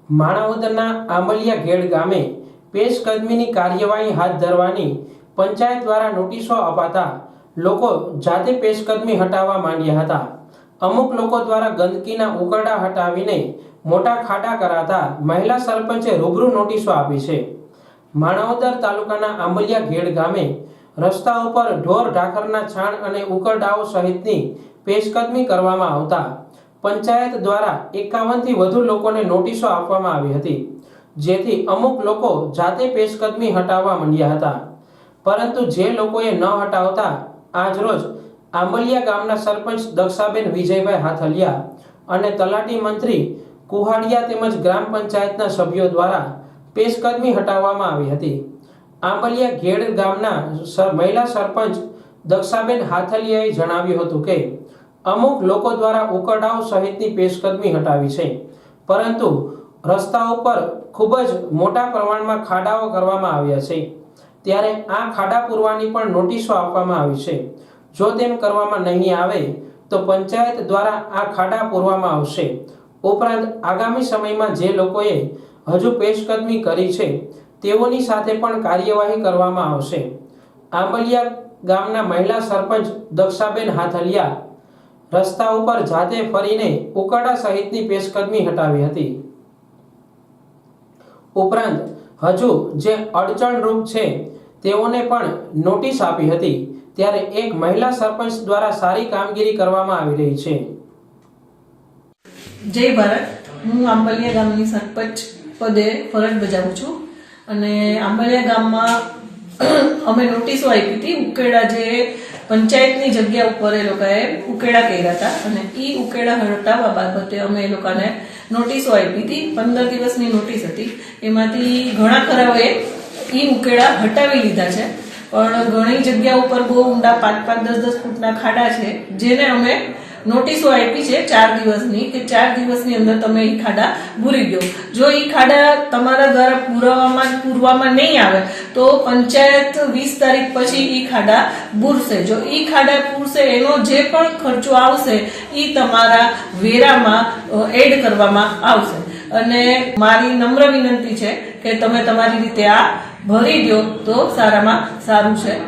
માણાવદરના આંબલિયા ઘેડ ગામે પેશકદમીની કાર્યવાહી હાથ ધરવાની પંચાયત દ્વારા નોટિસો અપાતા લોકો જાતે પેશકદમી હટાવવા માંડ્યા હતા। અમુક લોકો દ્વારા ગંદકીના ઉકરડા હટાવીને મોટા ખાડા કરાતા મહિલા સરપંચે રૂબરૂ નોટિસો આપી છે। માણાવદર તાલુકાના આંબલિયા ઘેડ ગામે રસ્તા ઉપર ઢોર ઢાખરના છાણ અને ઉકરડાઓ સહિતની પેશકદમી કરવામાં આવતા પંચાયત દ્વારા 51 થી વધુ લોકોને નોટિસો આપવામાં આવી હતી, જેથી અમુક લોકો જાતે પેશકદમી હટાવવા માંડ્યા હતા, પરંતુ જે લોકોએ ન હટાવતા આજરોજ આંબલિયા ગામના સરપંચ દક્ષાબેન વિજયભાઈ હાથલિયા અને તલાટી મંત્રી કુહાડિયા તેમજ ગ્રામ પંચાયતના સભ્યો દ્વારા પેશકદમી હટાવવામાં આવી હતી। આંબલિયા ઘેડ ગામના મહિલા સરપંચ દક્ષાબેન હાથલિયાએ જણાવ્યું હતું કે અમુક લોકો દ્વારા ઉકરડાઓ સહિતની પેશકદમી હટાવી છે, પરંતુ રસ્તા ઉપર ખૂબ જ મોટા પ્રમાણમાં ખાડાઓ કરવામાં આવ્યા છે, ત્યારે આ ખાડા પૂરવાની પણ નોટિસો આપવામાં આવી છે। જો તેમ કરવામાં નહીં આવે તો પંચાયત દ્વારા આ ખાડા પૂરવામાં આવશે। ઉપરાંત આગામી સમયમાં જે લોકોએ હજુ પેશકદમી કરી છે તેઓની સાથે પણ કાર્યવાહી કરવામાં આવશે। આંબલિયા ગામના મહિલા સરપંચ દક્ષાબેન હાથલિયા રસ્તા ઉપર જાતે ફરીને ઉકરડા સહિતની પેશકદમી હટાવી હતી। ઉપરાંત હજુ જે અડચણરૂપ છે તેઓને પણ નોટિસ આપી હતી, ત્યારે એક મહિલા સરપંચ દ્વારા સારી કામગીરી કરવામાં આવી રહી છે। જય ભારત। હું આંબલિયા ગામની સરપંચ પદે ફરજ બજાવું છું અને આંબલિયા ગામમાં અમે નોટિસો આપી હતી। ઉકેડા જે પંચાયતની જગ્યા ઉપર એ લોકોએ ઉકેડા કર્યા હતા અને એ ઉકેડા હટાવવા બાબતે અમે એ લોકોને નોટિસો આપી હતી। 15 દિવસની નોટિસ હતી, એમાંથી ઘણા ખરાઓએ એ ઉકેડા હટાવી લીધા છે, પણ ઘણી જગ્યા ઉપર બહુ ઊંડા 5-5, 10-10 ફૂટના ખાડા છે, જેને અમે નોટિસો આપી છે 4 દિવસની કે 4 દિવસની અંદર તમે એ ખાડા ભૂરી દો। જો એ ખાડા તમારા દ્વારા પૂરવામાં નહીં આવે તો પંચાયત 20 તારીખ પછી એ ખાડા ભૂરશે। જો એ ખાડા પૂરશે એનો જે પણ ખર્ચો આવશે એ તમારા વેરામાં એડ કરવામાં આવશે અને મારી નમ્ર વિનંતી છે કે તમે તમારી રીતે આ ભરી દો તો સારામાં સારું છે।